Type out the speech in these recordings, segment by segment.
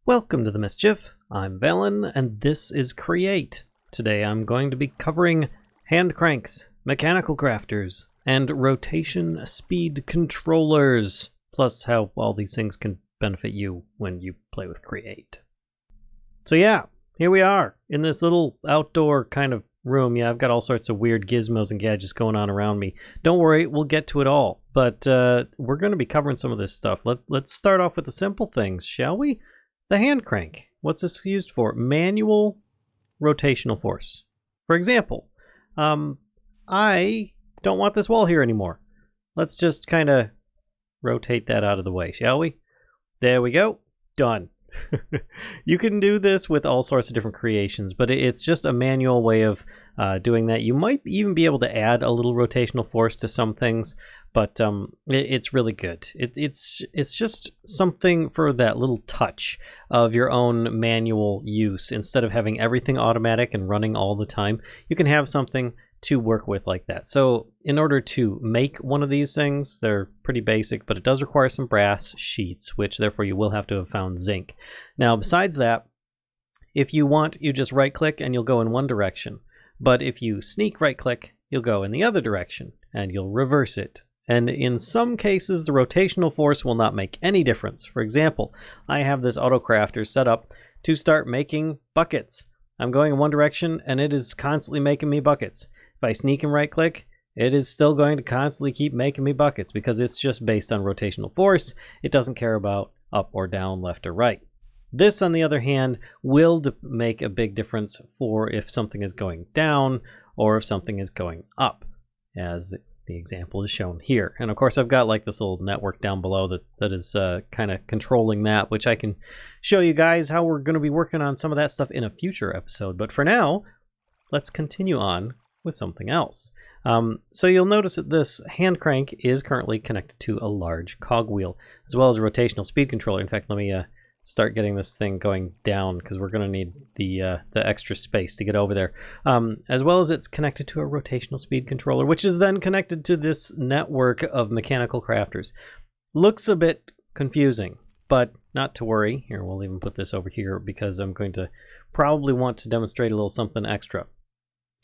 Welcome to the Mischief. I'm Valen, and this is Create. Today I'm going to be covering hand cranks, mechanical crafters, and rotation speed controllers, plus how all these things can benefit you when you play with Create. So yeah, here we are in this little outdoor kind of room. Yeah, I've got all sorts of weird gizmos and gadgets going on around me. Don't worry, we'll get to it all, but we're going to be covering some of this stuff. Let's start off with the simple things, shall we? The hand crank. What's this used for? Manual rotational force. For example, I don't want this wall here anymore. Let's just kind of rotate that out of the way, shall we? There we go. Done. You can do this with all sorts of different creations, but it's just a manual way of doing that. You might even be able to add a little rotational force to some things, but it's really good. It's just something for that little touch of your own manual use. Instead of having everything automatic and running all the time, you can have something to work with like that. So in order to make one of these things, they're pretty basic, but it does require some brass sheets, which therefore you will have to have found zinc. Now besides that, if you want, you just right click and you'll go in one direction. But if you sneak right click, you'll go in the other direction and you'll reverse it. And in some cases, the rotational force will not make any difference. For example, I have this auto crafter set up to start making buckets. I'm going in one direction and it is constantly making me buckets. If I sneak and right click, it is still going to constantly keep making me buckets because it's just based on rotational force. It doesn't care about up or down, left or right. This, on the other hand, will make a big difference for if something is going down or if something is going up, as the example is shown here. And of course, I've got like this little network down below that is kind of controlling that, which I can show you guys how we're going to be working on some of that stuff in a future episode. But for now, let's continue on with something else. So you'll notice that this hand crank is currently connected to a large cogwheel, as well as a rotational speed controller. In fact, let me start getting this thing going down because we're going to need the extra space to get over there. As well as it's connected to a rotational speed controller, which is then connected to this network of mechanical crafters. Looks a bit confusing, but not to worry. Here, we'll even put this over here because I'm going to probably want to demonstrate a little something extra.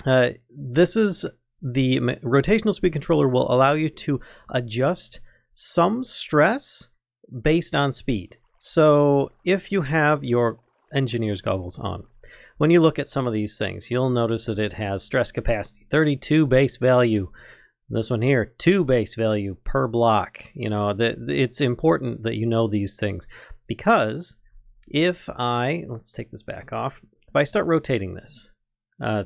This is the rotational speed controller will allow you to adjust some stress based on speed. So if you have your engineer's goggles on, when you look at some of these things, you'll notice that it has stress capacity, 32 base value. This one here, 2 base value per block. You know, it's important that you know these things because if let's take this back off. If I start rotating this,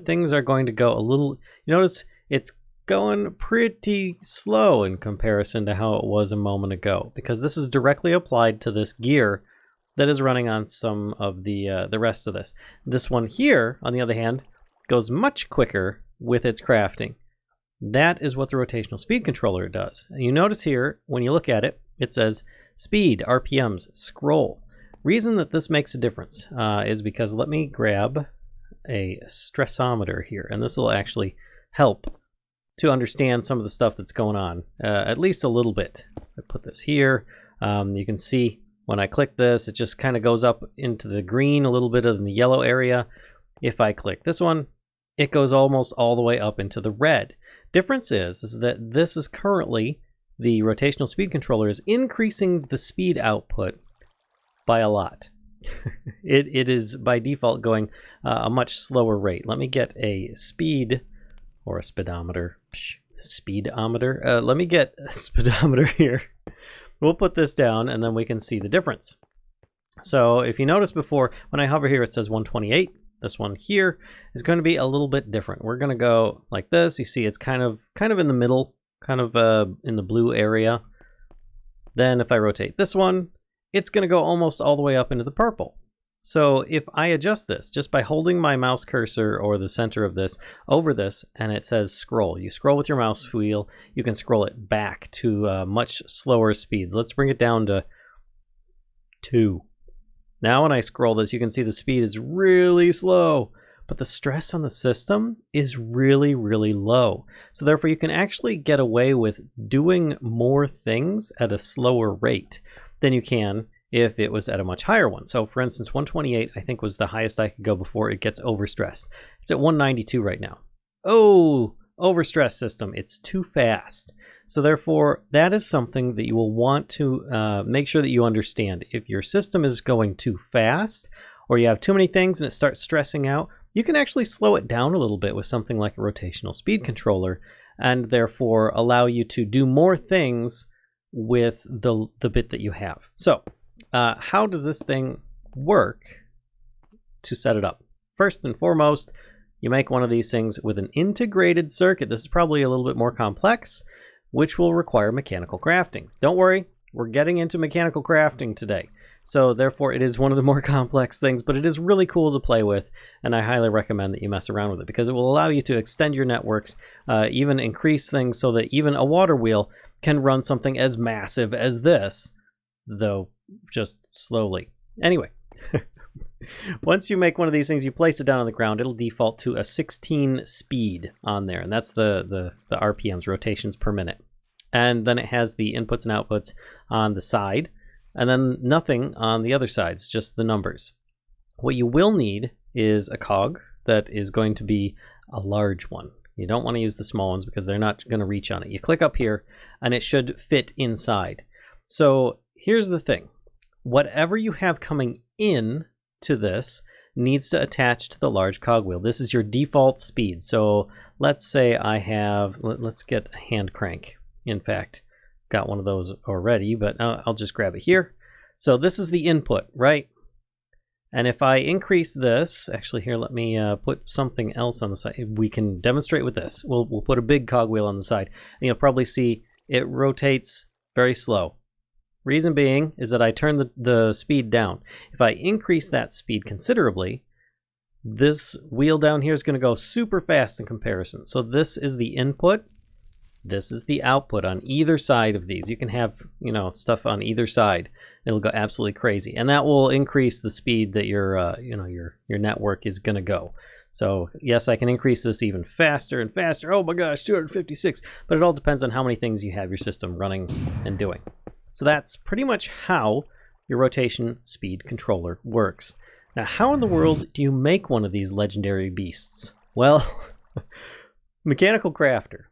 things are going to go a little, you notice it's going pretty slow in comparison to how it was a moment ago, because this is directly applied to this gear that is running on some of the rest of this. This one here, on the other hand, goes much quicker with its crafting. That is what the rotational speed controller does. And you notice here, when you look at it, it says speed, RPMs, scroll. Reason that this makes a difference is because, let me grab a stressometer here, and this will actually help to understand some of the stuff that's going on, at least a little bit. I put this here. You can see when I click this, it just kind of goes up into the green, a little bit in the yellow area. If I click this one, it goes almost all the way up into the red. Difference is that this is currently, the rotational speed controller is increasing the speed output by a lot. It is by default going a much slower rate. Let me get a speed or a speedometer. Speedometer. Let me get a speedometer here. We'll put this down and then we can see the difference. So if you notice before, when I hover here, it says 128. This one here is going to be a little bit different. We're going to go like this. You see it's kind of in the middle, kind of in the blue area. Then if I rotate this one, it's going to go almost all the way up into the purple. So if I adjust this just by holding my mouse cursor or the center of this over this, and it says scroll, you scroll with your mouse wheel, you can scroll it back to much slower speeds. Let's bring it down to 2. Now when I scroll this, you can see the speed is really slow, but the stress on the system is really, really low. So therefore you can actually get away with doing more things at a slower rate than you can if it was at a much higher one. So for instance, 128 I think was the highest I could go before it gets overstressed. It's at 192 right now. Oh, overstressed system, it's too fast. So therefore, that is something that you will want to make sure that you understand. If your system is going too fast, or you have too many things and it starts stressing out, you can actually slow it down a little bit with something like a rotational speed controller, and therefore allow you to do more things with the bit that you have. So how does this thing work to set it up? First and foremost, you make one of these things with an integrated circuit. This is probably a little bit more complex, which will require mechanical crafting. Don't worry, we're getting into mechanical crafting today. So therefore it is one of the more complex things, but it is really cool to play with, and I highly recommend that you mess around with it because it will allow you to extend your networks, even increase things so that even a water wheel can run something as massive as this, though just slowly. Anyway, once you make one of these things, you place it down on the ground, it'll default to a 16 speed on there, and that's the RPMs, rotations per minute. And then it has the inputs and outputs on the side, and then nothing on the other sides, just the numbers. What you will need is a cog that is going to be a large one. You don't want to use the small ones because they're not going to reach on it. You click up here and it should fit inside. So here's the thing. Whatever you have coming in to this needs to attach to the large cogwheel. This is your default speed. So let's say I have, let's get a hand crank. In fact, got one of those already, but I'll just grab it here. So this is the input, right? And if I increase this, actually here, let me put something else on the side. We can demonstrate with this. We'll put a big cogwheel on the side, and you'll probably see it rotates very slow. Reason being is that I turn the speed down. If I increase that speed considerably, this wheel down here is going to go super fast in comparison. So this is the input. This is the output on either side of these. You can have, stuff on either side. It'll go absolutely crazy, and that will increase the speed that your network is going to go. So yes, I can increase this even faster and faster. Oh my gosh, 256. But it all depends on how many things you have your system running and doing. So that's pretty much how your rotation speed controller works. Now, how in the world do you make one of these legendary beasts? Well, mechanical crafter.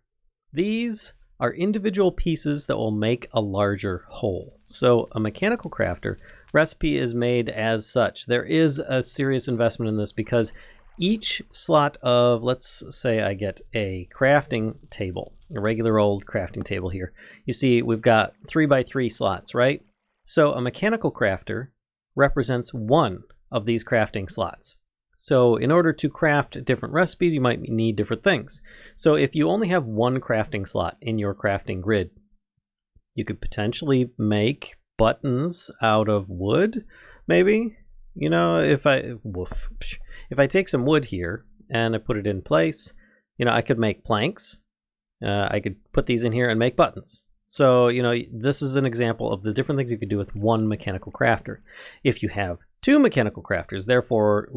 These are individual pieces that will make a larger whole. So a mechanical crafter recipe is made as such. There is a serious investment in this because each slot of, let's say I get a crafting table, a regular old crafting table here. You see we've got 3x3 slots, right? So a mechanical crafter represents one of these crafting slots. So in order to craft different recipes, you might need different things. So if you only have one crafting slot in your crafting grid, you could potentially make buttons out of wood, maybe. If I take some wood here and I put it in place, I could make planks. I could put these in here and make buttons. So, this is an example of the different things you could do with one mechanical crafter. If you have two mechanical crafters, therefore,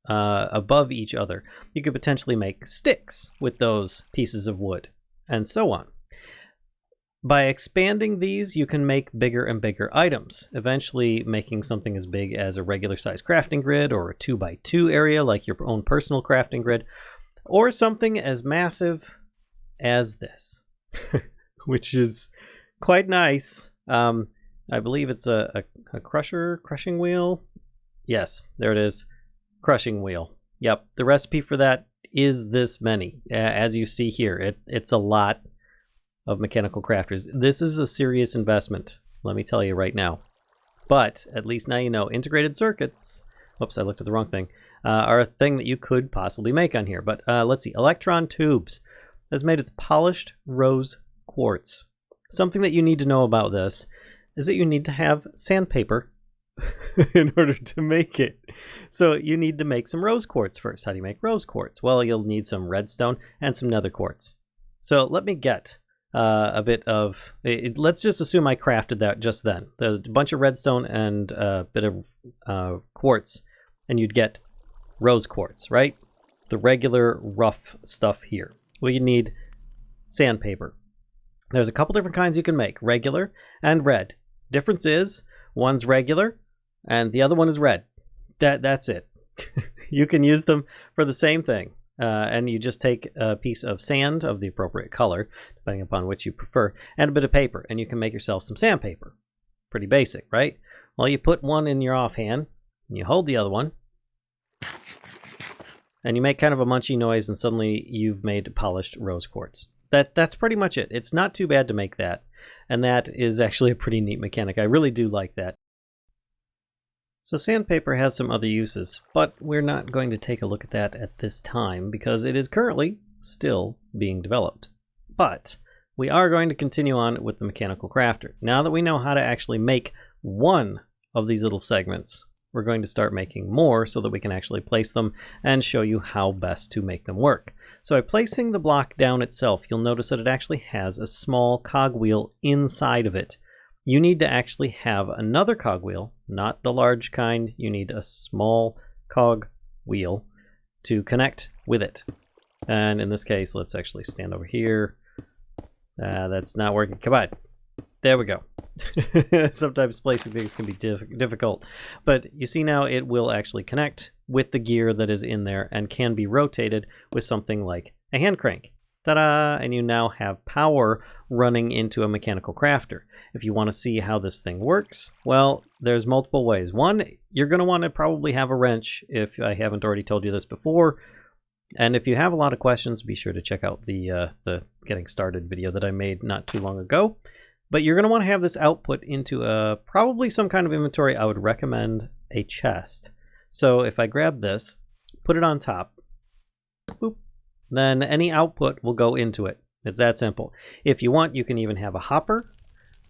above each other, you could potentially make sticks with those pieces of wood, and so on. By expanding these, you can make bigger and bigger items, eventually making something as big as a regular size crafting grid or a 2x2 area like your own personal crafting grid, or something as massive as this, which is quite nice. I believe it's a crushing wheel. Yes, there it is. Crushing wheel. Yep, the recipe for that is this many. As you see here, it's a lot of mechanical crafters. This is a serious investment, let me tell you right now. But at least now you know integrated circuits, whoops, I looked at the wrong thing, are a thing that you could possibly make on here. But let's see, electron tubes is made with polished rose quartz. Something that you need to know about this is that you need to have sandpaper in order to make it. So you need to make some rose quartz first. How do you make rose quartz? Well, you'll need some redstone and some nether quartz. So let me get a bit of, let's just assume I crafted that just then. A bunch of redstone and a bit of quartz, and you'd get rose quartz, right? The regular rough stuff here. Well, you need sandpaper. There's a couple different kinds you can make, regular and red. Difference is, One's regular, and the other one is red. That's it. You can use them for the same thing. And you just take a piece of sand of the appropriate color, depending upon which you prefer, and a bit of paper, and you can make yourself some sandpaper. Pretty basic, right? Well, you put one in your offhand, and you hold the other one, and you make kind of a munchy noise, and suddenly you've made polished rose quartz. That's pretty much it. It's not too bad to make that, and that is actually a pretty neat mechanic. I really do like that. So sandpaper has some other uses, but we're not going to take a look at that at this time because it is currently still being developed. But we are going to continue on with the mechanical crafter. Now that we know how to actually make one of these little segments, we're going to start making more so that we can actually place them and show you how best to make them work. So by placing the block down itself, you'll notice that it actually has a small cogwheel inside of it. You need to actually have another cogwheel, not the large kind. You need a small cog wheel to connect with it. And in this case, let's actually stand over here. That's not working. Come on. There we go. Sometimes placing things can be difficult. But you see now it will actually connect with the gear that is in there and can be rotated with something like a hand crank. Ta-da! And you now have power running into a mechanical crafter. If you want to see how this thing works, well, there's multiple ways. One, you're going to want to probably have a wrench if I haven't already told you this before. And if you have a lot of questions, be sure to check out the getting started video that I made not too long ago. But you're going to want to have this output into probably some kind of inventory. I would recommend a chest. So if I grab this, put it on top, boop, then any output will go into it. It's that simple. If you want, you can even have a hopper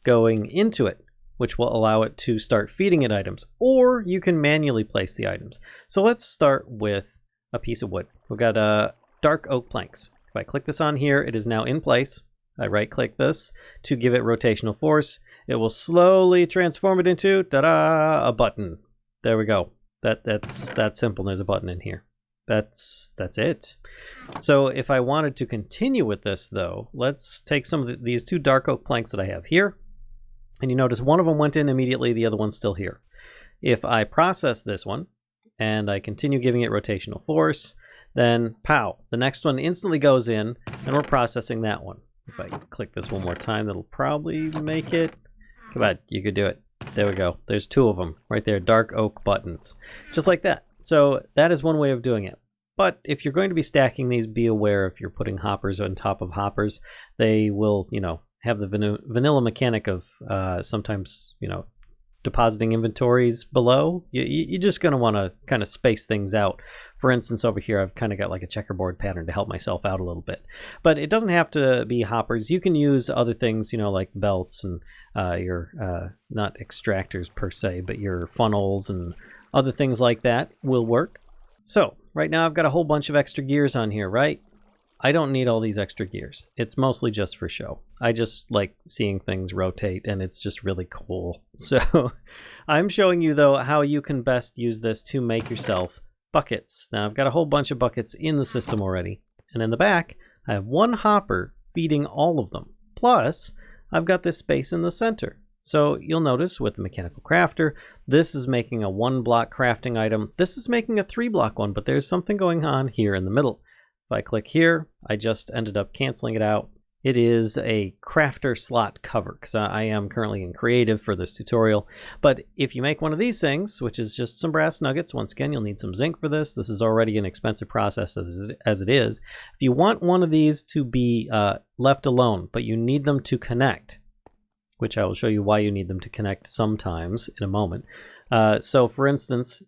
going into it, which will allow it to start feeding it items, or you can manually place the items. So let's start with a piece of wood. We've got dark oak planks. If I click this on here, it is now in place. I right click this to give it rotational force. It will slowly transform it into, ta-da, a button. There we go. That's that simple. There's a button in here. That's it. So if I wanted to continue with this though, let's take some of these two dark oak planks that I have here. And you notice one of them went in immediately, the other one's still here. If I process this one and I continue giving it rotational force, then pow, the next one instantly goes in and we're processing that one. If I click this one more time, that'll probably make it. Come on, you could do it. There we go. There's two of them right there, dark oak buttons. Just like that. So that is one way of doing it. But if you're going to be stacking these, be aware if you're putting hoppers on top of hoppers, they will, have the vanilla mechanic of sometimes, depositing inventories below. You're just going to want to kind of space things out. For instance, over here, I've kind of got like a checkerboard pattern to help myself out a little bit. But it doesn't have to be hoppers. You can use other things, like belts and your, not extractors per se, but your funnels and other things like that will work. So right now I've got a whole bunch of extra gears on here, right? I don't need all these extra gears. It's mostly just for show. I just like seeing things rotate and it's just really cool. So I'm showing you though how you can best use this to make yourself buckets. Now I've got a whole bunch of buckets in the system already. And in the back, I have one hopper feeding all of them. Plus, I've got this space in the center. So you'll notice with the mechanical crafter, this is making a 1-block crafting item. This is making a 3-block one, but there's something going on here in the middle. If I click here, I just ended up canceling it out. It is a crafter slot cover because I am currently in creative for this tutorial. But if you make one of these things, which is just some brass nuggets, once again, you'll need some zinc for this. This is already an expensive process as it is. If you want one of these to be left alone, but you need them to connect, which I will show you why you need them to connect sometimes in a moment. So for instance,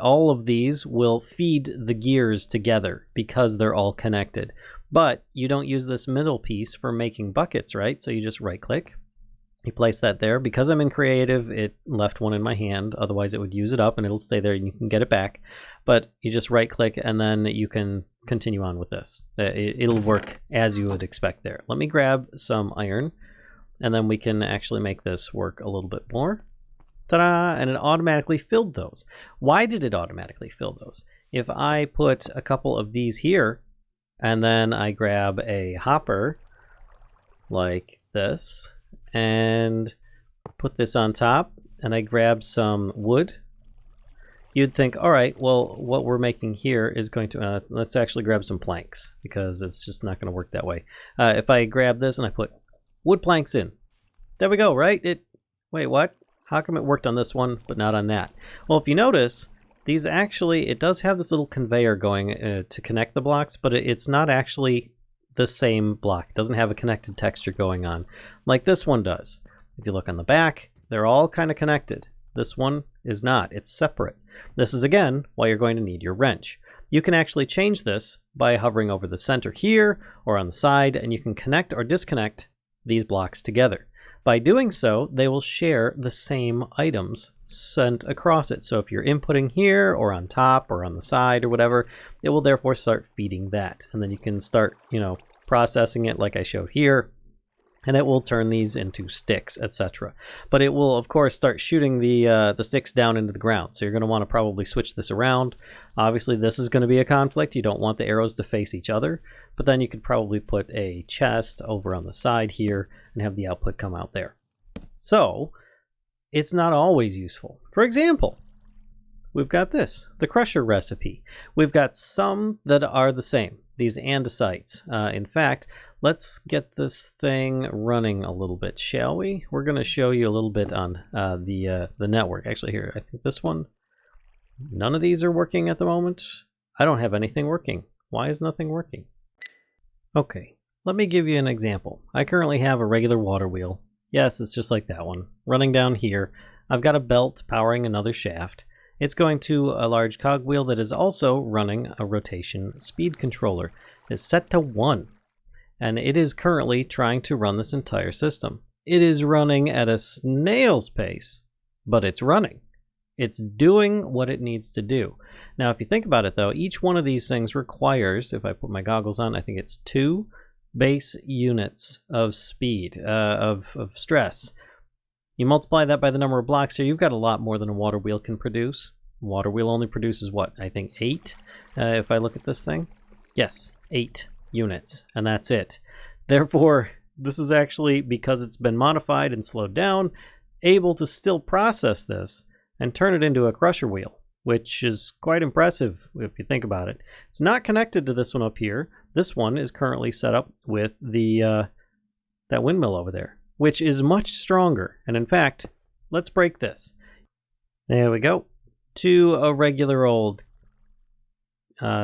all of these will feed the gears together because they're all connected. But you don't use this middle piece for making buckets, right? So you just right click, you place that there. Because I'm in creative, it left one in my hand. Otherwise it would use it up and it'll stay there and you can get it back. But you just right click and then you can continue on with this. It'll work as you would expect there. Let me grab some iron. And then we can actually make this work a little bit more. Ta-da! And it automatically filled those. Why did it automatically fill those? If I put a couple of these here, and then I grab a hopper, like this, and put this on top, and I grab some wood, you'd think, all right, well, what we're making here is going to, let's actually grab some planks, because it's just not going to work that way. If I grab this and I put wood planks in, there we go, right? Wait, what? How come it worked on this one, but not on that? Well, if you notice, these actually, it does have this little conveyor going to connect the blocks, but it's not actually the same block. It doesn't have a connected texture going on like this one does. If you look on the back, they're all kind of connected. This one is not. It's separate. This is, again, why you're going to need your wrench. You can actually change this by hovering over the center here or on the side, and you can connect or disconnect these blocks together. By doing so, they will share the same items sent across it. So if you're inputting here or on top or on the side or whatever, it will therefore start feeding that. And then you can start, processing it like I showed here, and it will turn these into sticks, etc. But it will, of course, start shooting the sticks down into the ground. So you're going to want to probably switch this around. Obviously, this is going to be a conflict. You don't want the arrows to face each other. But then you could probably put a chest over on the side here and have the output come out there. So it's not always useful. For example, we've got this, the crusher recipe. We've got some that are the same, these andesites. In fact, let's get this thing running a little bit, shall we? We're going to show you a little bit on the network. Actually, here, I think this one, none of these are working at the moment. I don't have anything working. Why is nothing working? Okay, let me give you an example. I currently have a regular water wheel. Yes, it's just like that one. Running down here, I've got a belt powering another shaft. It's going to a large cogwheel that is also running a rotation speed controller. It's set to 1, and it is currently trying to run this entire system. It is running at a snail's pace, but it's running. It's doing what it needs to do. Now, if you think about it, though, each one of these things requires, if I put my goggles on, I think it's 2 base units of speed, of stress. You multiply that by the number of blocks here, you've got a lot more than a water wheel can produce. A water wheel only produces, what, I think 8, if I look at this thing? Yes, 8 units, and that's it. Therefore, this is actually, because it's been modified and slowed down, able to still process this and turn it into a crusher wheel, which is quite impressive if you think about it. It's not connected to this one up here. This one is currently set up with the that windmill over there, which is much stronger. And in fact, let's break this. There we go. To a regular old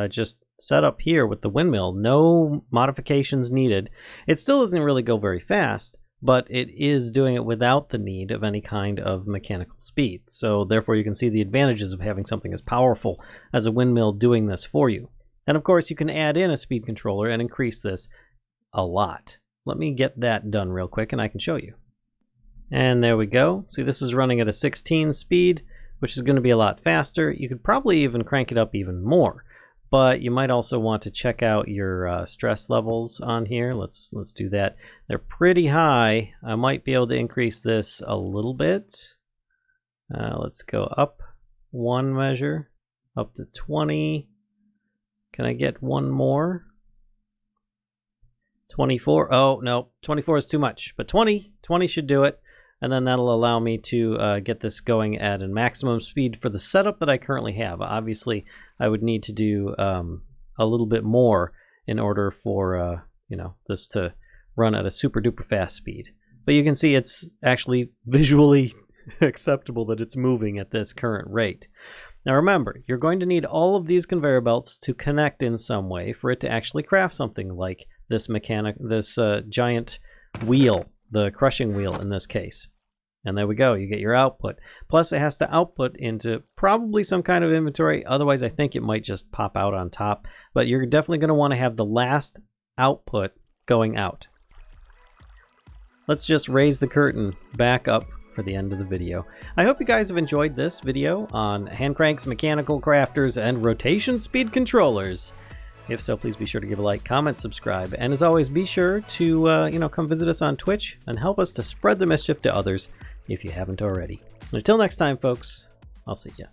just set up here with the windmill. No modifications needed. It still doesn't really go very fast, but it is doing it without the need of any kind of mechanical speed. So therefore you can see the advantages of having something as powerful as a windmill doing this for you. And of course you can add in a speed controller and increase this a lot. Let me get that done real quick and I can show you. And there we go. See, this is running at a 16 speed, which is going to be a lot faster. You could probably even crank it up even more. But you might also want to check out your stress levels on here. Let's do that. They're pretty high. I might be able to increase this a little bit. Let's go up 1 measure, up to 20. Can I get one more? 24. Oh, no, 24 is too much. But 20 should do it. And then that'll allow me to get this going at a maximum speed for the setup that I currently have. Obviously, I would need to do a little bit more in order for this to run at a super duper fast speed. But you can see it's actually visually acceptable that it's moving at this current rate. Now remember, you're going to need all of these conveyor belts to connect in some way for it to actually craft something like this giant wheel. The crushing wheel in this case. And there we go, you get your output. Plus it has to output into probably some kind of inventory, otherwise I think it might just pop out on top. But you're definitely going to want to have the last output going out. Let's just raise the curtain back up for the end of the video. I hope you guys have enjoyed this video on hand cranks, mechanical crafters, and rotation speed controllers. If so, please be sure to give a like, comment, subscribe, and as always, be sure to come visit us on Twitch and help us to spread the mischief to others if you haven't already. And until next time, folks, I'll see ya.